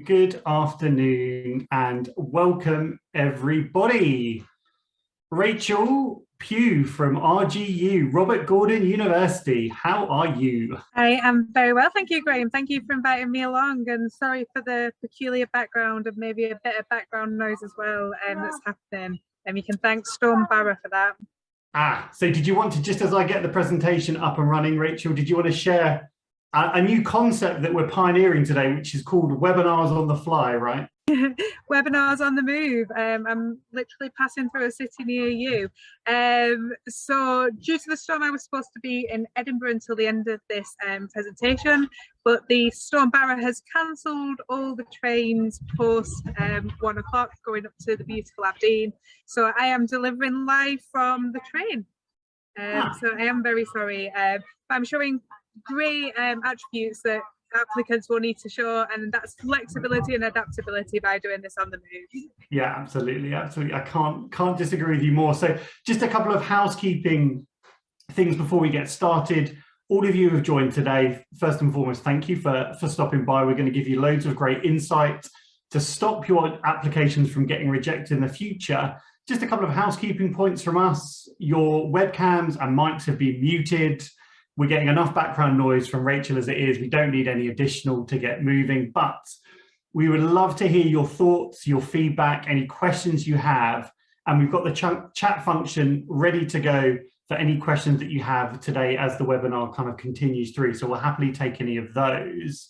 Good afternoon and welcome everybody. Rachel Pugh from RGU, Robert Gordon University. How are you? I am very well, thank you, Graeme. Thank you for inviting me along, and sorry for the peculiar background and maybe a bit of background noise as well that's happening. And you can thank tips.Our for that. So did you want to, just as I get the presentation up and running, Rachel, did you want to share a new concept that we're pioneering today, which is called webinars on the fly, right? Webinars on the move. I'm literally passing through a city near you. So due to the storm, I was supposed to be in Edinburgh until the end of this presentation, but the storm Barra has cancelled all the trains post 1 o'clock going up to the beautiful Aberdeen. So I am delivering live from the train. So I am very sorry, but I'm showing great attributes that applicants will need to show, and that's flexibility and adaptability by doing this on the move. Yeah, absolutely. I can't disagree with you more. So just a couple of housekeeping things before we get started. All of you who have joined today, first and foremost, thank you for stopping by. We're going to give you loads of great insight to stop your applications from getting rejected in the future. Just a couple of housekeeping points from us. Your webcams and mics have been muted. We're getting enough background noise from Rachel as it is. We don't need any additional to get moving, but we would love to hear your thoughts, your feedback, any questions you have. And we've got the chat function ready to go for any questions that you have today as the webinar kind of continues through. So we'll happily take any of those.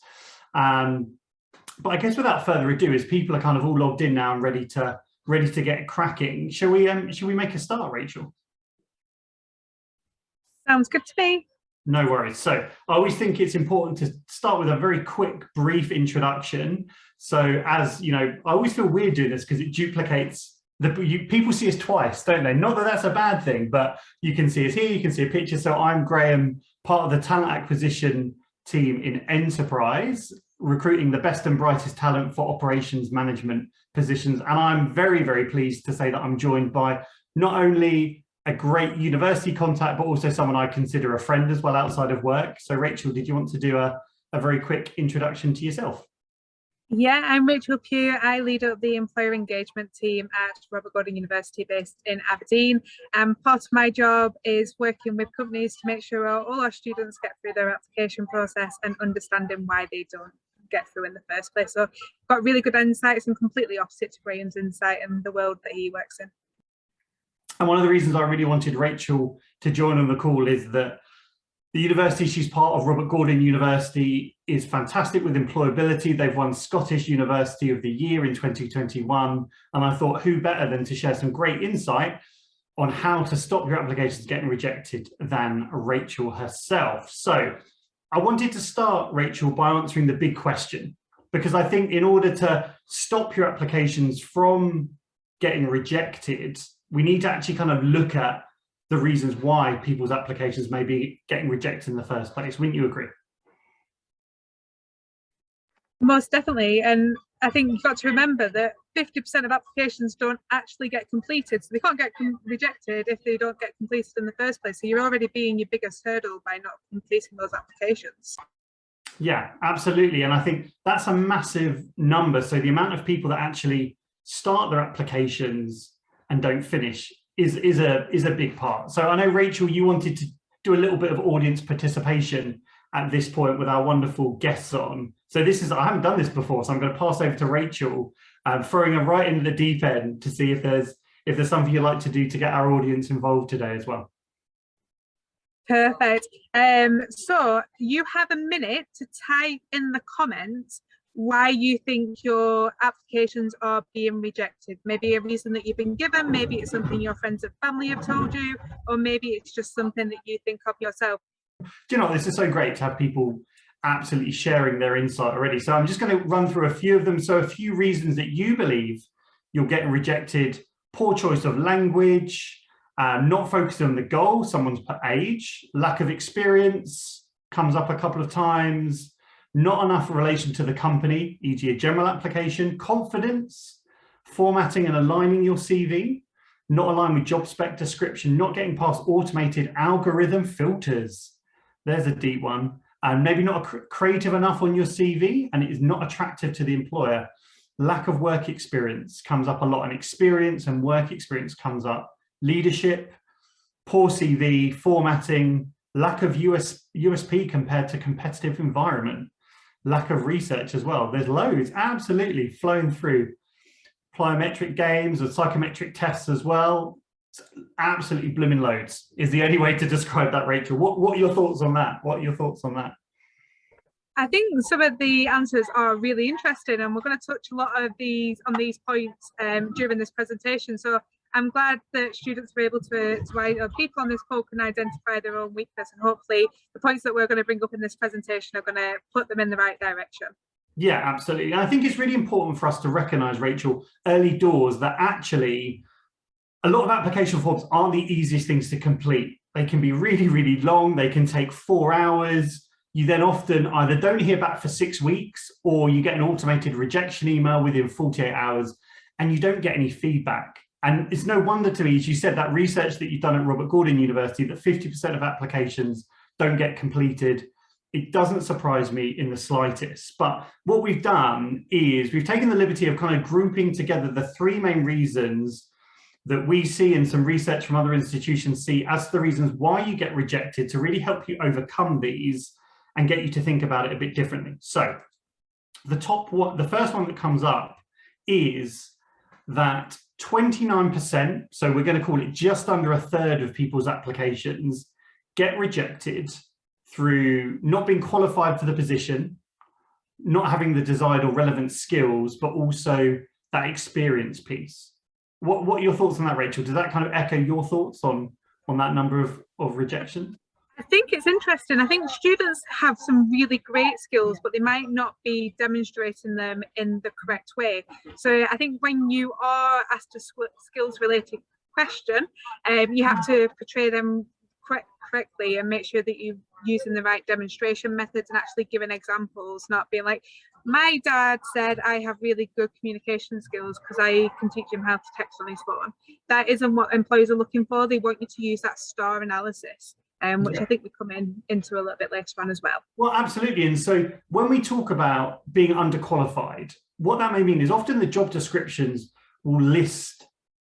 But I guess without further ado, as people are kind of all logged in now and ready to get cracking, shall we make a start, Rachel? Sounds good to me. No worries. So I always think it's important to start with a very quick, brief introduction. So as you know, I always feel weird doing this because it duplicates people see us twice, don't they? Not that that's a bad thing, but you can see us here, you can see a picture. So I'm Graeme, part of the talent acquisition team in Enterprise, recruiting the best and brightest talent for operations management positions. And I'm very, very pleased to say that I'm joined by not only a great university contact, but also someone I consider a friend as well outside of work. So Rachel, did you want to do a very quick introduction to yourself? Yeah, I'm Rachel Pugh. I lead up the employer engagement team at Robert Gordon University based in Aberdeen. And part of my job is working with companies to make sure all our students get through their application process and understanding why they don't get through in the first place. So I've got really good insights and completely opposite to Graeme's insight in the world that he works in. And one of the reasons I really wanted Rachel to join on the call is that the university she's part of, Robert Gordon University, is fantastic with employability. They've won Scottish University of the Year in 2021. And I thought, who better than to share some great insight on how to stop your applications getting rejected than Rachel herself. So I wanted to start, Rachel, by answering the big question, because I think in order to stop your applications from getting rejected, we need to actually kind of look at the reasons why people's applications may be getting rejected in the first place. Wouldn't you agree? Most definitely. And I think you've got to remember that 50% of applications don't actually get completed. So they can't get rejected if they don't get completed in the first place. So you're already being your biggest hurdle by not completing those applications. Yeah, absolutely. And I think that's a massive number. So the amount of people that actually start their applications and don't finish is a big part. So I know, Rachel, you wanted to do a little bit of audience participation at this point with our wonderful guests on. So I haven't done this before, so I'm going to pass over to Rachel, throwing her right into the deep end to see if there's something you'd like to do to get our audience involved today as well. Perfect. So you have a minute to type in the comments why you think your applications are being rejected. Maybe a reason that you've been given, maybe it's something your friends and family have told you, or maybe it's just something that you think of yourself. Do you know, this is so great to have people absolutely sharing their insight already. So I'm just going to run through a few of them. So a few reasons that you believe you're getting rejected: poor choice of language, not focusing on the goal, someone's put age, lack of experience comes up a couple of times, not enough relation to the company, e.g. a general application, confidence, formatting and aligning your CV, not aligned with job spec description, not getting past automated algorithm filters. There's a deep one. and maybe not creative enough on your CV, and it is not attractive to the employer. Lack of work experience comes up a lot, and experience and work experience comes up. Leadership, poor CV, formatting, lack of USP compared to competitive environment, lack of research as well. There's loads absolutely flowing through. Plyometric games or psychometric tests as well. Absolutely blooming loads is the only way to describe that, Rachel. What are your thoughts on that? What are your thoughts on that? I think some of the answers are really interesting, and we're going to touch a lot of these points during this presentation. So I'm glad that students were able to people on this call can identify their own weakness, and hopefully the points that we're going to bring up in this presentation are going to put them in the right direction. Yeah, absolutely. And I think it's really important for us to recognise, Rachel, early doors, that actually a lot of application forms aren't the easiest things to complete. They can be really, really long. They can take 4 hours. You then often either don't hear back for 6 weeks, or you get an automated rejection email within 48 hours and you don't get any feedback. And it's no wonder to me, as you said, that research that you've done at Robert Gordon University, that 50% of applications don't get completed. It doesn't surprise me in the slightest. But what we've done is we've taken the liberty of kind of grouping together the 3 main reasons that we see, and some research from other institutions see, as the reasons why you get rejected, to really help you overcome these and get you to think about it a bit differently. So the first one that comes up is that 29%, so we're going to call it just under a third of people's applications, get rejected through not being qualified for the position, not having the desired or relevant skills, but also that experience piece. What are your thoughts on that, Rachel? Does that kind of echo your thoughts on that number of rejection? I think it's interesting. I think students have some really great skills, but they might not be demonstrating them in the correct way. So I think when you are asked a skills-related question, you have to portray them correctly and make sure that you're using the right demonstration methods and actually giving examples, not being like, my dad said I have really good communication skills because I can teach him how to text on his phone. That isn't what employers are looking for. They want you to use that STAR analysis, which I think we come into a little bit later on as well. Well, absolutely. And so when we talk about being underqualified, what that may mean is often the job descriptions will list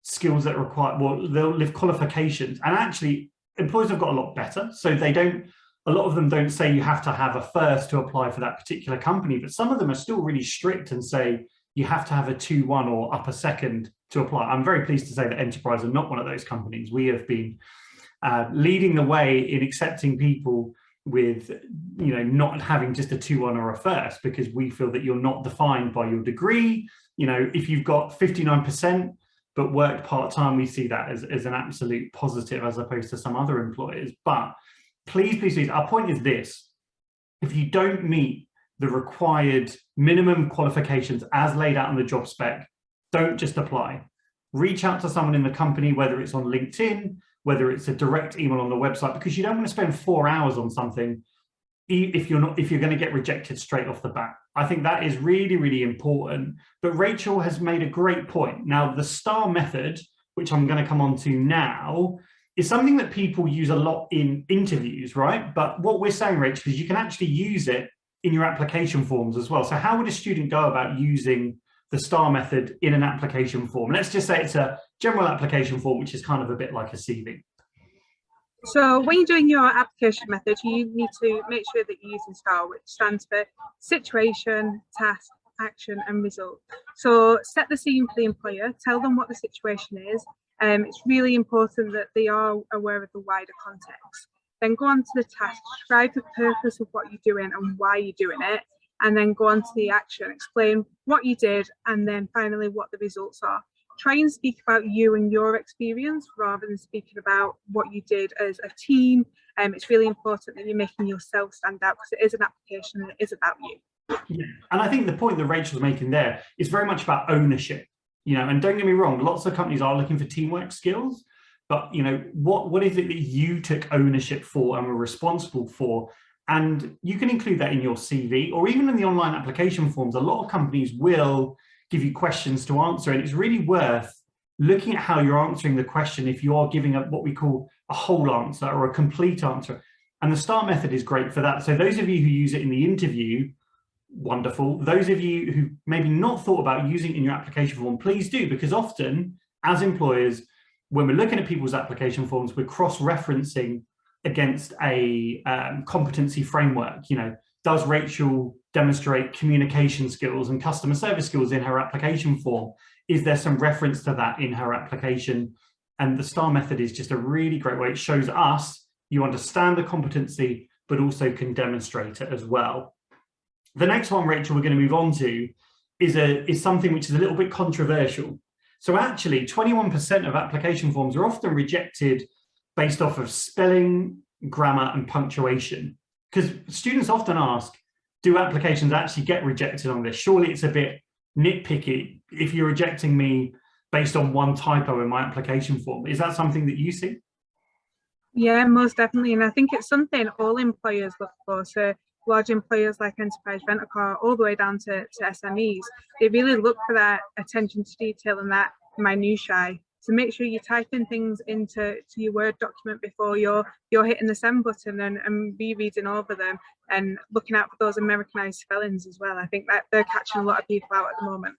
skills that require, well, they'll list qualifications, and actually employers have got a lot better. So they don't, a lot of them don't say you have to have a first to apply for that particular company, but some of them are still really strict and say you have to have a 2-1 or upper second to apply. I'm very pleased to say that Enterprise are not one of those companies. We have been leading the way in accepting people with, not having just a 2-1 or a first, because we feel that you're not defined by your degree. If you've got 59% but worked part-time, we see that as an absolute positive as opposed to some other employers. But please, our point is this: if you don't meet the required minimum qualifications as laid out in the job spec, don't just apply. Reach out to someone in the company, whether it's on LinkedIn, whether it's a direct email on the website, because you don't want to spend 4 hours on something if you're going to get rejected straight off the bat. I think that is really, really important. But Rachel has made a great point. Now, the STAR method, which I'm going to come on to now, is something that people use a lot in interviews, right? But what we're saying, Rachel, is you can actually use it in your application forms as well. So how would a student go about using the STAR method in an application form? Let's just say it's a general application form, which is kind of a bit like a CV. So when you're doing your application method, you need to make sure that you're using STAR, which stands for situation, task, action, and result. So set the scene for the employer, tell them what the situation is. It's really important that they are aware of the wider context. Then go on to the task, describe the purpose of what you're doing and why you're doing it, and then go on to the action, explain what you did, and then finally what the results are. Try and speak about you and your experience rather than speaking about what you did as a team. It's really important that you're making yourself stand out, because it is an application and it is about you. Yeah. And I think the point that Rachel's making there is very much about ownership. And don't get me wrong, lots of companies are looking for teamwork skills, but what is it that you took ownership for and were responsible for? And you can include that in your CV, or even in the online application forms. A lot of companies will give you questions to answer, and it's really worth looking at how you're answering the question if you are giving up what we call a whole answer or a complete answer, And the STAR method is great for that. So those of you who use it in the interview, wonderful. Those of you who maybe not thought about using it in your application form, please do, because often as employers, when we're looking at people's application forms, we're cross-referencing against a competency framework. You know, does Rachel demonstrate communication skills and customer service skills in her application form? Is there some reference to that in her application? And the STAR method is just a really great way. It shows us you understand the competency, but also can demonstrate it as well. The next one, Rachel, we're going to move on to is something which is a little bit controversial. So actually, 21% of application forms are often rejected based off of spelling, grammar, and punctuation. Because students often ask, do applications actually get rejected on this? Surely it's a bit nitpicky if you're rejecting me based on one typo in my application form. Is that something that you see? Yeah, most definitely. And I think it's something all employers look for. So large employers like Enterprise Rent-A-Car, all the way down to SMEs, they really look for that attention to detail and that minutiae. So make sure you're typing things into your Word document before you're hitting the send button and rereading over them and looking out for those Americanized spellings as well. I think that they're catching a lot of people out at the moment.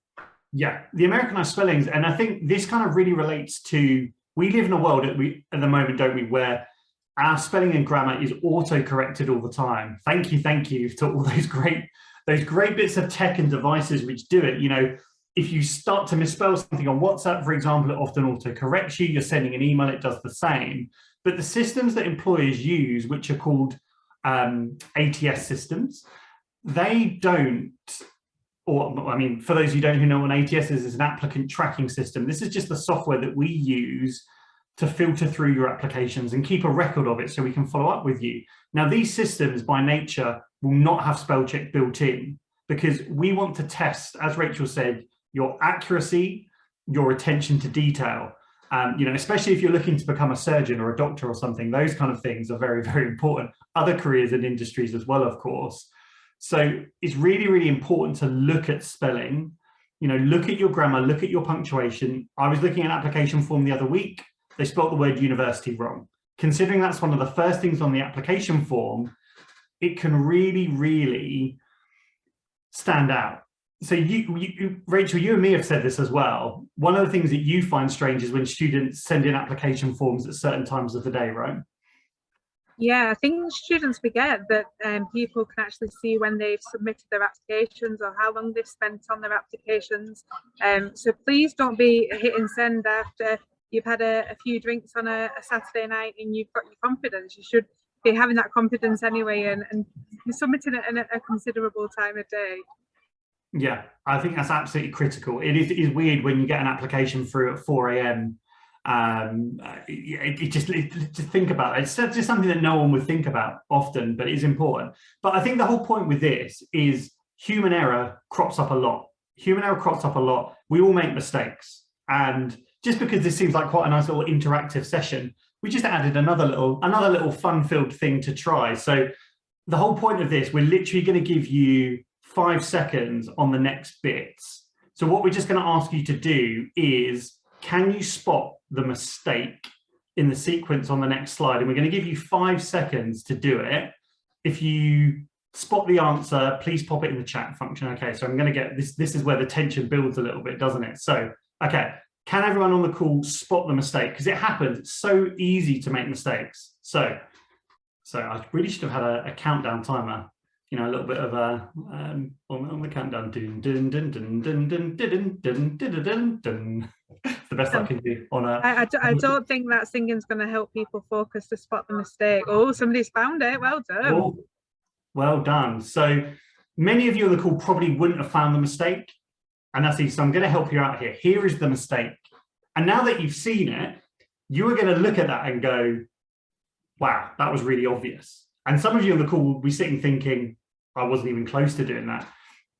Yeah, the Americanized spellings, and I think this kind of really relates to, we live in a world at the moment, don't we, where our spelling and grammar is auto-corrected all the time. Thank you to all those great bits of tech and devices which do it. You know, if you start to misspell something on WhatsApp, for example, it often auto-corrects you. You're sending an email, it does the same. But the systems that employers use, which are called ATS systems, they don't, or I mean, for those who don't know what an ATS is, it's an applicant tracking system. This is just the software that we use to filter through your applications and keep a record of it so we can follow up with you. Now, these systems by nature will not have spell check built in because we want to test, as Rachel said, your accuracy, your attention to detail. You know, especially if you're looking to become a surgeon or a doctor or something, those kind of things are very, very important. Other careers and industries as well, of course. So it's really, really important to look at spelling, you know, look at your grammar, look at your punctuation. I was looking at an application form the other week. They spelled the word university wrong. Considering that's one of the first things on the application form, it can really, really stand out. So Rachel, you and me have said this as well. One of the things that you find strange is when students send in application forms at certain times of the day, right? Yeah, I think students forget that people can actually see when they've submitted their applications or how long they've spent on their applications. So please don't be hitting send after you've had a few drinks on a Saturday night and you've got your confidence. You should be having that confidence anyway and submitting it in a considerable time of day. Yeah, I think that's absolutely critical. It is weird when you get an application through at 4 a.m. Just think about it. It's just something that no one would think about often, but it is important. But I think the whole point with this is human error crops up a lot. Human error crops up a lot. We all make mistakes. And just because this seems like quite a nice little interactive session, we just added another little fun-filled thing to try. So the whole point of this, we're literally going to give you 5 seconds on the next bits. So what we're just going to ask you to do is, can you spot the mistake in the sequence on the next slide? And we're going to give you 5 seconds to do it. If you spot the answer, please pop it in the chat function. Okay, so I'm going to get this. This is where the tension builds a little bit, doesn't it? So, okay, can everyone on the call spot the mistake? Because it happens. It's so easy to make mistakes. So I really should have had a countdown timer. You know, a little bit of a on the countdown. Dun, dun, dun, dun, dun, dun, dun, dun, dun, dun, dun. It's the best I can do on a. I don't think that singing's going to help people focus to spot the mistake. Oh, somebody's found it. Well done. Oh, well done. So many of you on the call probably wouldn't have found the mistake, and that's easy. So I'm going to help you out here. Here is the mistake, and now that you've seen it, you are going to look at that and go, "Wow, that was really obvious." And some of you on the call will be sitting thinking, I wasn't even close to doing that.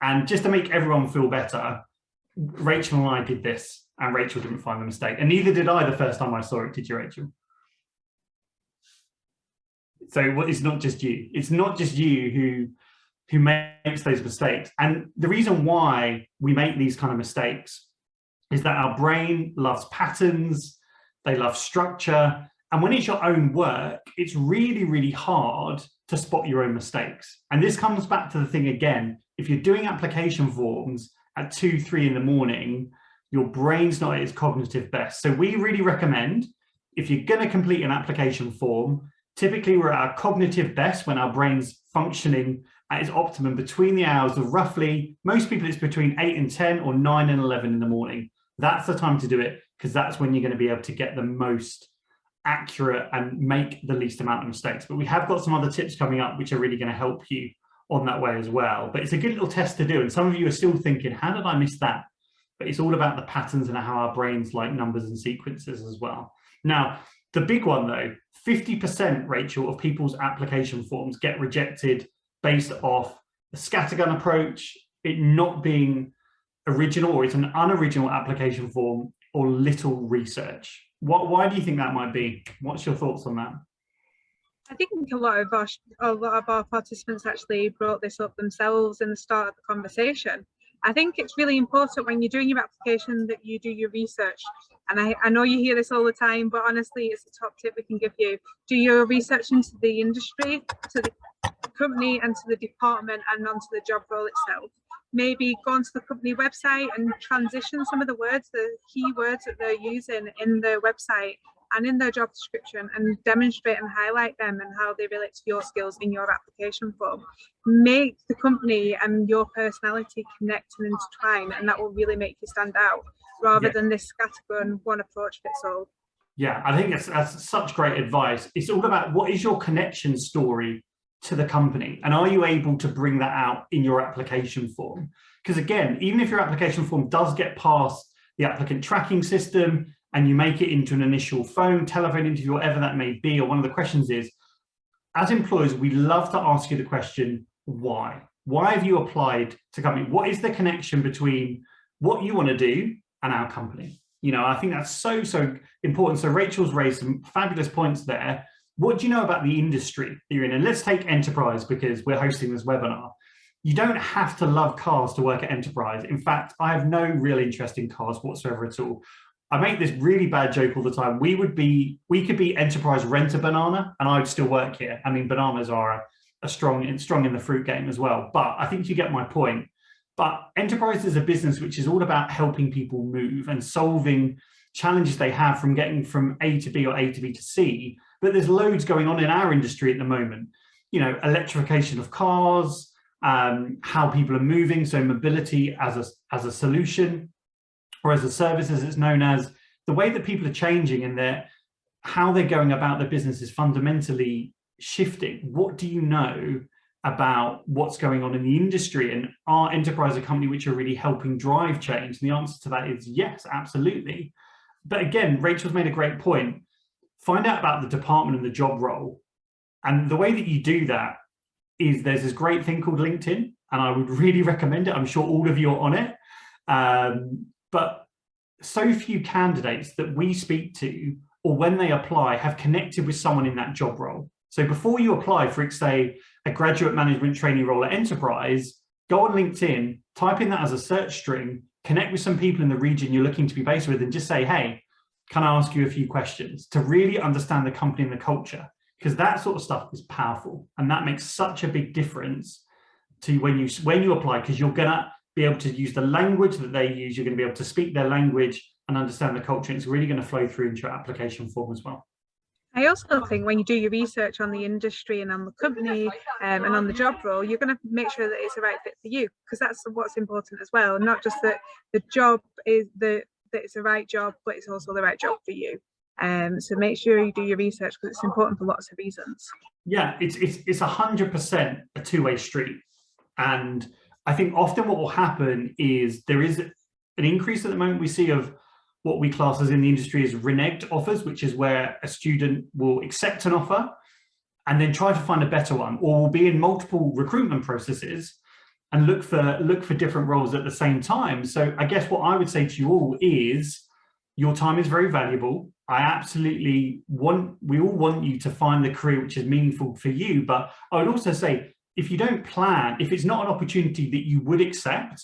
And just to make everyone feel better, Rachel and I did this, and Rachel didn't find the mistake. And neither did I the first time I saw it, did you, Rachel? So it's not just you. It's not just you who makes those mistakes. And the reason why we make these kind of mistakes is that our brain loves patterns, they love structure, And when it's your own work, it's really, really hard to spot your own mistakes. And this comes back to the thing again, if you're doing application forms at 2, 3 in the morning, your brain's not at its cognitive best. So we really recommend, if you're going to complete an application form, typically we're at our cognitive best when our brain's functioning at its optimum between the hours of roughly, most people it's between 8 and 10 or 9 and 11 in the morning. That's the time to do it, because that's when you're going to be able to get the most accurate and make the least amount of mistakes. But we have got some other tips coming up which are really going to help you on that way as well. But it's a good little test to do. And some of you are still thinking, how did I miss that? But it's all about the patterns and how our brains like numbers and sequences as well. Now, the big one though, 50%, Rachel, of people's application forms get rejected based off the scattergun approach, it not being original, or it's an unoriginal application form, or little research. Why do you think that might be? What's your thoughts on that? I think a lot of our participants actually brought this up themselves in the start of the conversation. I think it's really important when you're doing your application that you do your research. And I know you hear this all the time, but honestly, it's a top tip we can give you. Do your research into the industry, to the company and to the department and onto the job role itself. Maybe go onto the company website and transition some of the words, the key words that they're using in their website and in their job description, and demonstrate and highlight them and how they relate to your skills in your application form. Make the company and your personality connect and intertwine, and that will really make you stand out, rather than this scattergun, one approach fits all. Yeah, I think that's such great advice. It's all about, what is your connection story to the company, and are you able to bring that out in your application form? Because again, even if your application form does get past the applicant tracking system and you make it into an initial phone, telephone interview, whatever that may be, or one of the questions is, as employers, we love to ask you the question, why? Why have you applied to company? What is the connection between what you want to do and our company? You know, I think that's so important. So Rachel's raised some fabulous points there. What do you know about the industry that you're in? And let's take enterprise, because we're hosting this webinar. You don't have to love cars to work at enterprise. In fact, I have no real interest in cars whatsoever at all. I make this really bad joke all the time. We could be enterprise rent a banana and I'd still work here. I mean, bananas are a strong in the fruit game as well, but I think you get my point. But enterprise is a business which is all about helping people move and solving challenges they have from getting from A to B or A to B to C. But there's loads going on in our industry at the moment. You know, electrification of cars, how people are moving, so mobility as a solution, or as a service, as it's known as. The way that people are changing and how they're going about their business is fundamentally shifting. What do you know about what's going on in the industry, and are enterprise a company which are really helping drive change? And the answer to that is yes, absolutely. But again, Rachel's made a great point. Find out about the department and the job role. And the way that you do that is, there's this great thing called LinkedIn, and I would really recommend it. I'm sure all of you are on it. But so few candidates that we speak to, or when they apply, have connected with someone in that job role. So before you apply for, say, a graduate management trainee role at enterprise, go on LinkedIn, type in that as a search string, connect with some people in the region you're looking to be based with, and just say, hey, can I ask you a few questions, to really understand the company and the culture? Because that sort of stuff is powerful, and that makes such a big difference to when you apply, because you're gonna be able to use the language that they use, you're going to be able to speak their language and understand the culture. And it's really going to flow through into your application form as well. I also think when you do your research on the industry and on the company and on the job role, you're going to make sure that it's the right fit for you, because that's what's important as well. Not just that the job is that it's the right job, but it's also the right job for you. So make sure you do your research, because it's important for lots of reasons. Yeah, it's 100% a two-way street. And I think often what will happen is there is an increase at the moment we see of what we class as in the industry as reneged offers, which is where a student will accept an offer and then try to find a better one, or will be in multiple recruitment processes and look for different roles at the same time. So I guess what I would say to you all is, your time is very valuable. We all want you to find the career which is meaningful for you. But I would also say, if you don't plan, if it's not an opportunity that you would accept,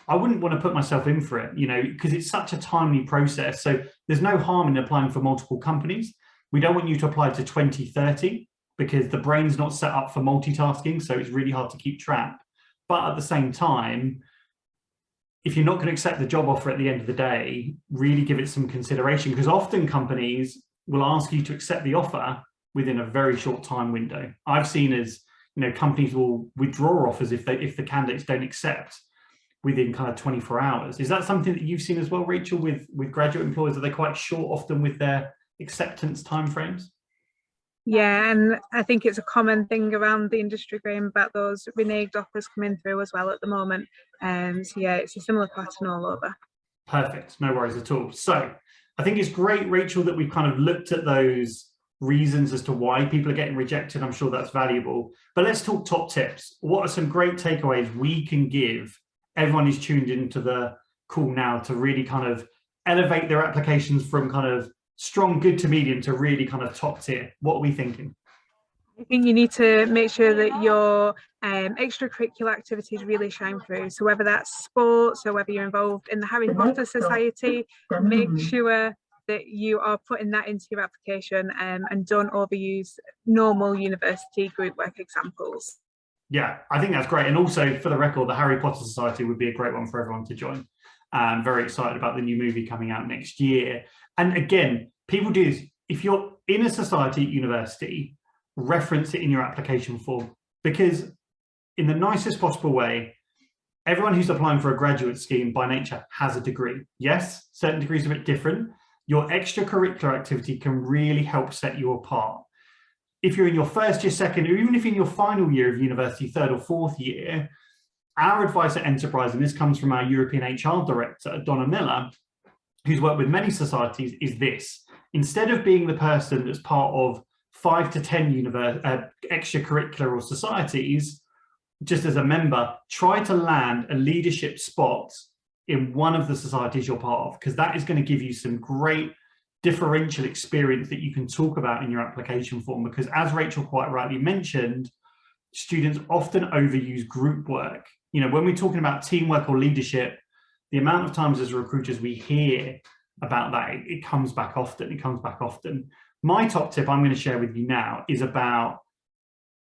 I wouldn't want to put myself in for it, you know, because it's such a timely process. So there's no harm in applying for multiple companies. We don't want you to apply to 20, 30 because the brain's not set up for multitasking, so it's really hard to keep track. But at the same time, if you're not going to accept the job offer at the end of the day, really give it some consideration, because often companies will ask you to accept the offer within a very short time window. I've seen as, companies will withdraw offers if the candidates don't accept within kind of 24 hours. Is that something that you've seen as well, Rachel, with graduate employers? Are they quite short often with their acceptance timeframes? Yeah, and I think it's a common thing around the industry, Graeme, about those reneged offers coming through as well at the moment. So yeah, it's a similar pattern all over. Perfect, no worries at all. So I think it's great, Rachel, that we've kind of looked at those reasons as to why people are getting rejected. I'm sure that's valuable. But let's talk top tips. What are some great takeaways we can give everyone who's tuned into the call now to really kind of elevate their applications from kind of strong, good to medium to really kind of top tier? What are we thinking? I think you need to make sure that your extracurricular activities really shine through. So whether that's sports or whether you're involved in the Harry Potter Society, make sure that you are putting that into your application, and don't overuse normal university group work examples. Yeah, I think that's great. And also, for the record, the Harry Potter Society would be a great one for everyone to join. I'm very excited about the new movie coming out next year. And again, people do this. If you're in a society at university, reference it in your application form, because in the nicest possible way, everyone who's applying for a graduate scheme by nature has a degree. Yes, certain degrees are a bit different. Your extracurricular activity can really help set you apart. If you're in your first year, second, or even if in your final year of university, third or fourth year, our advice at Enterprise, and this comes from our European HR director, Donna Miller, who's worked with many societies, is this. Instead of being the person that's part of 5 to 10 extracurricular or societies, just as a member, try to land a leadership spot in one of the societies you're part of, because that is going to give you some great differential experience that you can talk about in your application form. Because as Rachel quite rightly mentioned, students often overuse group work. When we're talking about teamwork or leadership, the amount of times as recruiters we hear about that, it comes back often. My top tip I'm going to share with you now is about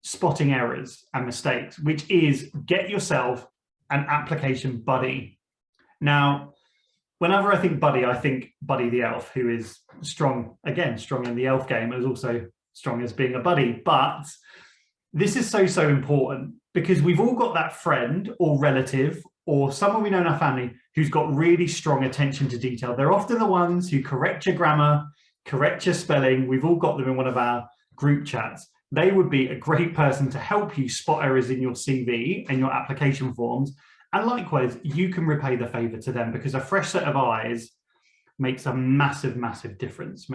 spotting errors and mistakes, which is get yourself an application buddy. Now, whenever I think buddy the elf, who is strong in the elf game, is also strong as being a buddy. But this is so important, because we've all got that friend or relative or someone we know in our family who's got really strong attention to detail. They're often the ones who correct your grammar, correct your spelling. We've all got them in one of our group chats. They would be a great person to help you spot errors in your CV and your application forms. And likewise, you can repay the favor to them, because a fresh set of eyes makes a massive difference,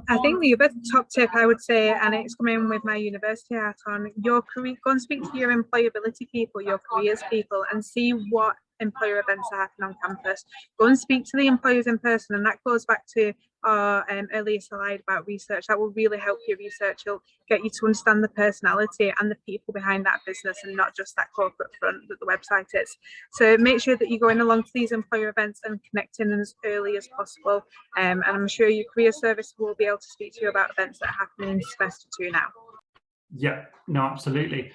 I think the other top tip I would say, and it's coming with my university hat on, your career, go and speak to your employability people, your careers people, and see what employer events are happening on campus. Go and speak to the employers in person, and that goes back to our earlier slide about research. That will really help your research. It'll get you to understand the personality and the people behind that business, and not just that corporate front that the website is. So make sure that you're going along to these employer events and connecting as early as possible. And I'm sure your career service will be able to speak to you about events that are happening in semester 2 now. Yeah, no, absolutely.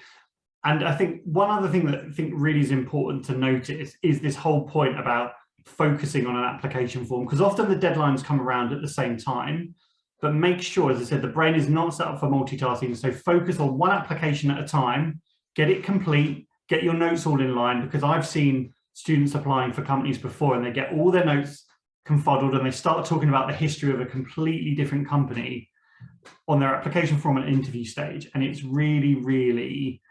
And I think one other thing that I think really is important to notice is this whole point about focusing on an application form, because often the deadlines come around at the same time. But make sure, as I said, the brain is not set up for multitasking. So focus on one application at a time, get it complete, get your notes all in line, because I've seen students applying for companies before and they get all their notes confuddled and they start talking about the history of a completely different company on their application form at interview stage. And it's really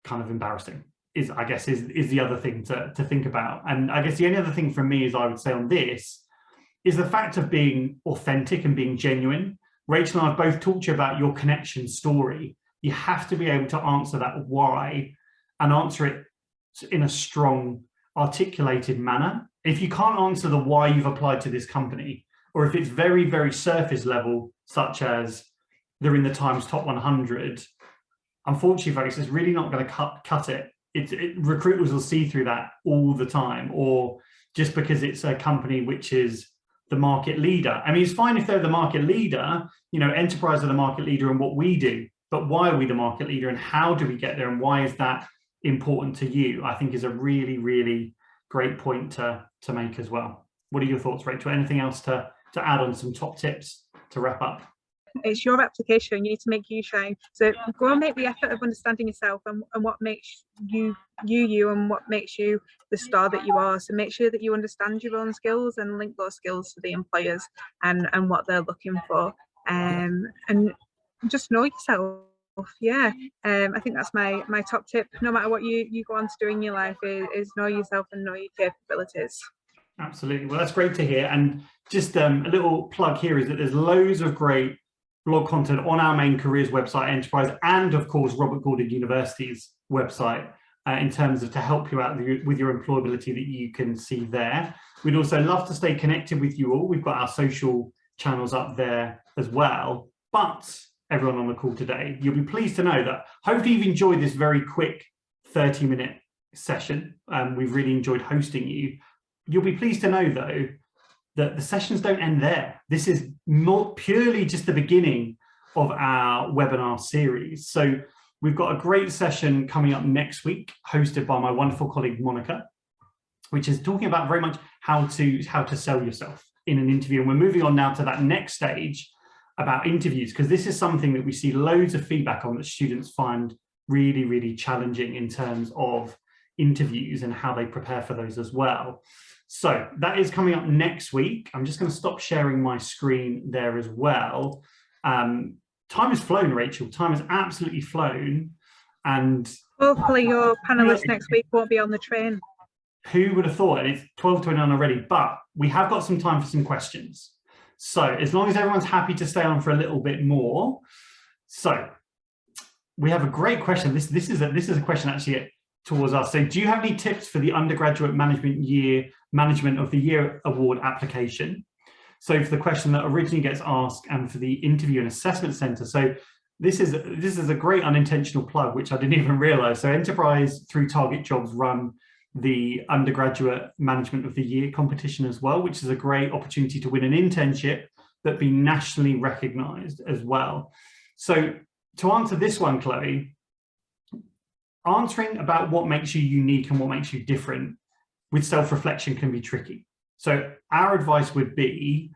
kind of embarrassing, is the other thing to think about. And I guess the only other thing from me is I would say on this is the fact of being authentic and being genuine. Rachel and I have both talked to you about your connection story. You have to be able to answer that why and answer it in a strong, articulated manner. If you can't answer the why you've applied to this company, or if it's very surface level, such as they're in the Times Top 100, unfortunately, folks, it's really not going to cut it. Recruiters will see through that all the time, or just because it's a company which is the market leader. I mean, it's fine if they're the market leader, enterprise are the market leader in what we do, but why are we the market leader and how do we get there and why is that important to you? I think is a really, really great point to make as well. What are your thoughts, Rachel? Anything else to add on some top tips to wrap up? It's your application. You need to make you shine. So go and make the effort of understanding yourself and what makes you and what makes you the star that you are. So make sure that you understand your own skills and link those skills to the employers and what they're looking for. And just know yourself. Yeah, I think that's my top tip. No matter what you go on to do in your life, is know yourself and know your capabilities. Absolutely. Well, that's great to hear. And just a little plug here is that there's loads of great blog content on our main careers website, Enterprise, and of course, Robert Gordon University's website in terms of to help you out with your employability that you can see there. We'd also love to stay connected with you all. We've got our social channels up there as well. But everyone on the call today, you'll be pleased to know that hopefully you've enjoyed this very quick 30-minute session. We've really enjoyed hosting you. You'll be pleased to know, though, that the sessions don't end there. This is more purely just the beginning of our webinar series. So we've got a great session coming up next week, hosted by my wonderful colleague, Monica, which is talking about very much how to sell yourself in an interview. And we're moving on now to that next stage about interviews, because this is something that we see loads of feedback on that students find really, really challenging in terms of interviews and how they prepare for those as well. So that is coming up next week. I'm just going to stop sharing my screen there as well. Time has flown, Rachel. Time has absolutely flown. And hopefully your panelists next week won't be on the train. Who would have thought? And it's 12:29 already, but we have got some time for some questions. So as long as everyone's happy to stay on for a little bit more. So we have a great question. This is a question actually towards us. So do you have any tips for the undergraduate management of the year award application? So for the question that originally gets asked and for the interview and assessment center. So this is a great unintentional plug, which I didn't even realize. So Enterprise through Target Jobs run the undergraduate management of the year competition as well, which is a great opportunity to win an internship but be nationally recognized as well. So to answer this one, Chloe, answering about what makes you unique and what makes you different with self-reflection can be tricky. So our advice would be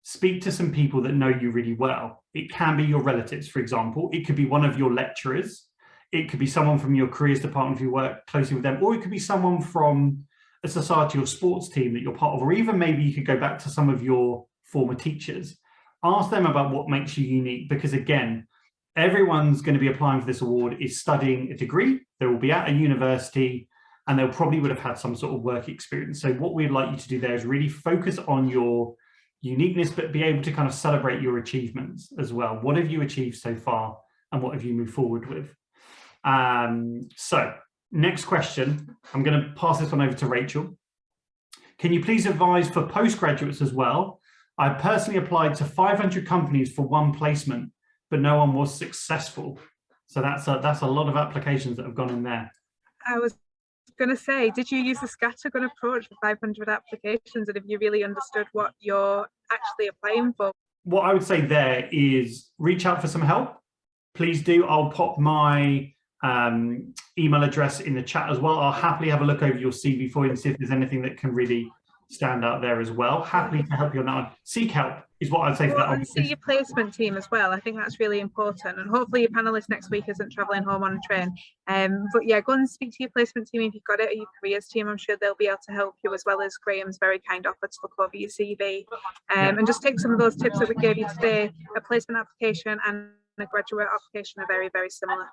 speak to some people that know you really well. It can be your relatives, for example. It could be one of your lecturers. It could be someone from your careers department if you work closely with them, or it could be someone from a society or sports team that you're part of, or even maybe you could go back to some of your former teachers. Ask them about what makes you unique, because again, everyone's going to be applying for this award is studying a degree. They will be at a university and they'll probably would have had some sort of work experience. So what we'd like you to do there is really focus on your uniqueness, but be able to kind of celebrate your achievements as well. What have you achieved so far and what have you moved forward with? So next question, I'm going to pass this one over to Rachel. Can you please advise for postgraduates as well? I personally applied to 500 companies for one placement, but no one was successful. So that's a lot of applications that have gone in there. I was going to say, did you use the scattergun approach for 500 applications, and have you really understood what you're actually applying for? What I would say there is reach out for some help. Please do. I'll pop my email address in the chat as well. I'll happily have a look over your CV for you and see if there's anything that can really stand out there as well. Happily to help you on that one. Seek help is what I'd say for that one. And see your placement team as well. I think that's really important. And hopefully your panelist next week isn't travelling home on a train. But yeah, go and speak to your placement team if you've got it, or your careers team. I'm sure they'll be able to help you, as well as Graeme's very kind offer to look over your CV. And just take some of those tips that we gave you today. A placement application and a graduate application are very, very similar.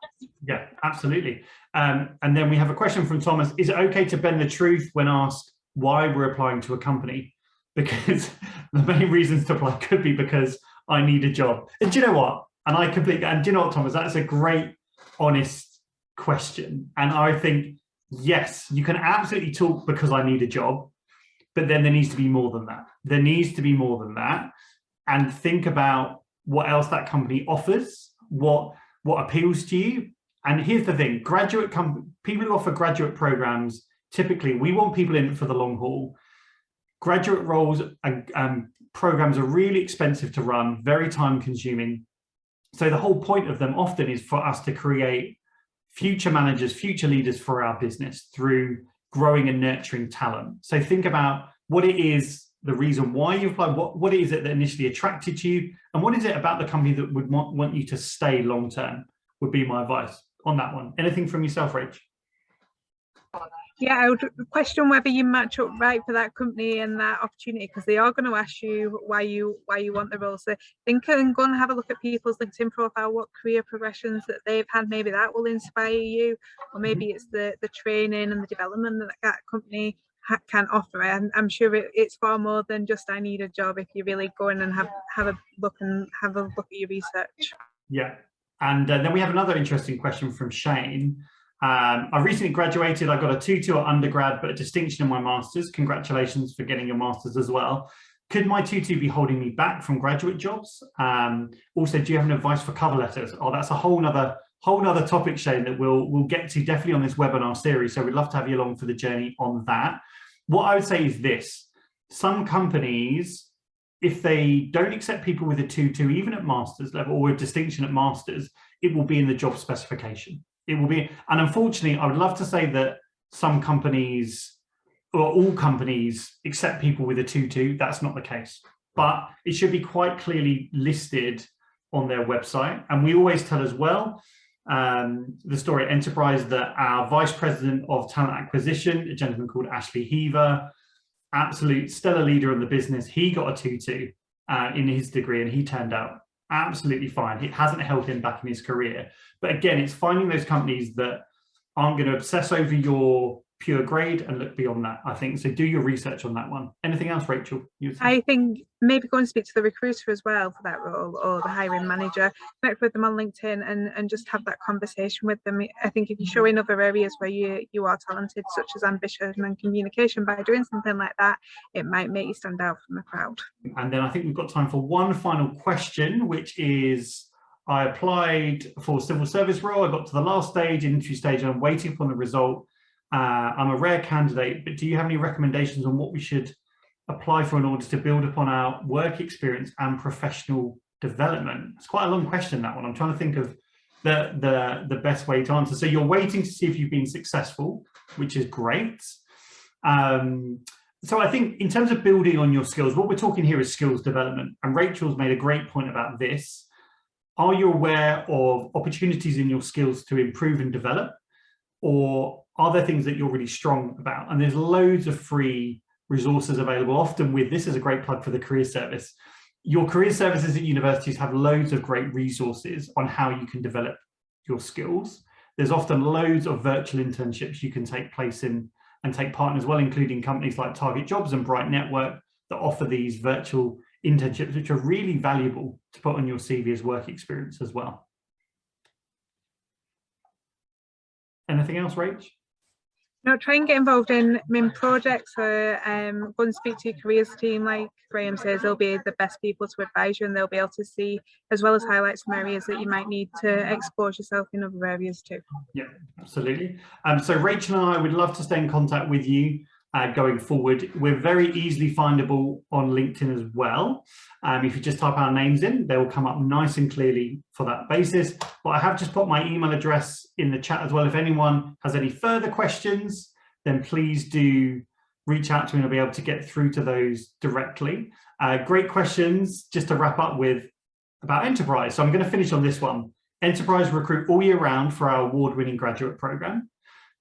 Yeah, absolutely. And then we have a question from Thomas. Is it okay to bend the truth when asked why we're applying to a company? Because the main reasons to apply could be because I need a job. And do you know what? And do you know what, Thomas? That's a great, honest question. And I think, yes, you can absolutely talk because I need a job, but then there needs to be more than that. There needs to be more than that. And think about what else that company offers, what appeals to you. And here's the thing, people who offer graduate programs, typically we want people in for the long haul. Graduate roles and programs are really expensive to run, very time consuming. So the whole point of them often is for us to create future managers, future leaders for our business through growing and nurturing talent. So think about what it is, the reason why you applied, what is it that initially attracted you, and what is it about the company that would want you to stay long term, would be my advice on that one. Anything from yourself, Rach? Yeah, I would question whether you match up right for that company and that opportunity, because they are going to ask you why you want the role. So think and go and have a look at people's LinkedIn profile, what career progressions that they've had. Maybe that will inspire you, or maybe it's the training and the development that that company can offer. And I'm sure it's far more than just I need a job if you really go in and have a look at your research. Yeah, and then we have another interesting question from Shane. I recently graduated. I got a 2-2 at undergrad, but a distinction in my master's. Congratulations for getting your master's as well. Could my 2-2 be holding me back from graduate jobs? Also, do you have any advice for cover letters? Oh, that's a whole nother topic, Shane, that we'll get to definitely on this webinar series. So we'd love to have you along for the journey on that. What I would say is this: some companies, if they don't accept people with a 2-2, even at master's level or a distinction at master's, it will be in the job specification. It will be, and unfortunately, I would love to say that some companies or all companies accept people with a 2-2. That's not the case, but it should be quite clearly listed on their website. And we always tell as well the story at Enterprise that our Vice President of Talent Acquisition, a gentleman called Ashley Heaver, absolute stellar leader of the business, he got a 2-2 in his degree, and he turned out absolutely fine. It hasn't held him back in his career. But again, it's finding those companies that aren't going to obsess over your pure grade and look beyond that, I think. So do your research on that one. Anything else, Rachel? I think maybe go and speak to the recruiter as well for that role, or the hiring manager. Connect with them on LinkedIn and just have that conversation with them. I think if you show in other areas where you are talented, such as ambition and communication, by doing something like that, it might make you stand out from the crowd. And then I think we've got time for one final question, which is, I applied for a civil service role. I got to the last stage, interview stage, and I'm waiting for the result. I'm a rare candidate, but do you have any recommendations on what we should apply for in order to build upon our work experience and professional development? It's quite a long question, that one. I'm trying to think of the best way to answer. So you're waiting to see if you've been successful, which is great. So I think in terms of building on your skills, what we're talking here is skills development. And Rachel's made a great point about this. Are you aware of opportunities in your skills to improve and develop? Or are there things that you're really strong about? And there's loads of free resources available, often with, this is a great plug for the career service. Your career services at universities have loads of great resources on how you can develop your skills. There's often loads of virtual internships you can take place in and take part in as well, including companies like Target Jobs and Bright Network that offer these virtual internships, which are really valuable to put on your CV as work experience as well. Anything else, Rach? No, try and get involved in projects, or go and speak to your careers team. Like Graeme says, they'll be the best people to advise you, and they'll be able to see, as well as highlight some areas that you might need to expose yourself in other areas too. Yeah, absolutely. So Rachel and I would love to stay in contact with you going forward. We're very easily findable on LinkedIn as well. If you just type our names in, they will come up nice and clearly for that basis. But I have just put my email address in the chat as well. If anyone has any further questions, then please do reach out to me and I'll be able to get through to those directly. Great questions, just to wrap up with, about Enterprise. So I'm going to finish on this one. Enterprise recruit all year round for our award-winning graduate program.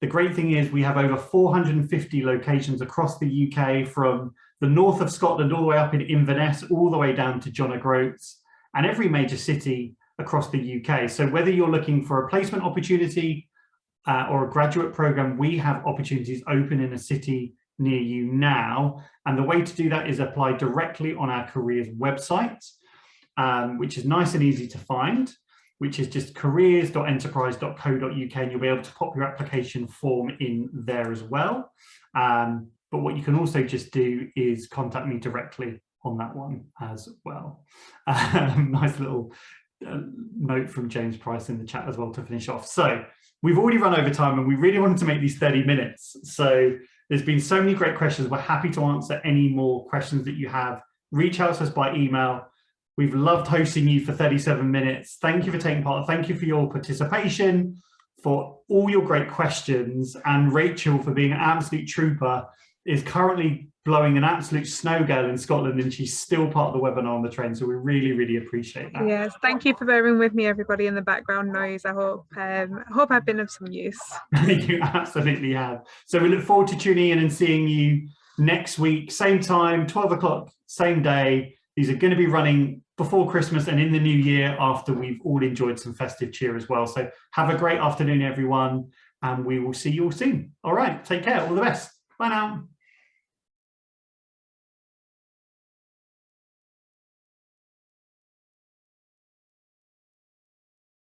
The great thing is we have over 450 locations across the UK, from the north of Scotland all the way up in Inverness, all the way down to John O'Groats, and every major city across the UK. So whether you're looking for a placement opportunity or a graduate program, we have opportunities open in a city near you now. And the way to do that is apply directly on our careers website, which is nice and easy to find, which is just careers.enterprise.co.uk, and you'll be able to pop your application form in there as well. But what you can also just do is contact me directly on that one as well. Nice little note from James Price in the chat as well to finish off. So we've already run over time and we really wanted to make these 30 minutes. So There's been so many great questions. We're happy to answer any more questions that you have. Reach out to us by email. We've loved hosting you for 37 minutes. Thank you for taking part. Thank you for your participation, for all your great questions, and Rachel for being an absolute trooper, is currently blowing an absolute snow gale in Scotland, and she's still part of the webinar on the train. So we really, really appreciate that. Yes, thank you for bearing with me, everybody, in the background noise. I hope I've been of some use. You absolutely have. So we look forward to tuning in and seeing you next week, same time, 12 o'clock, same day. These are going to be running before Christmas and in the new year after we've all enjoyed some festive cheer as well. So have a great afternoon, everyone, and we will see you all soon. All right, take care. All the best. Bye now.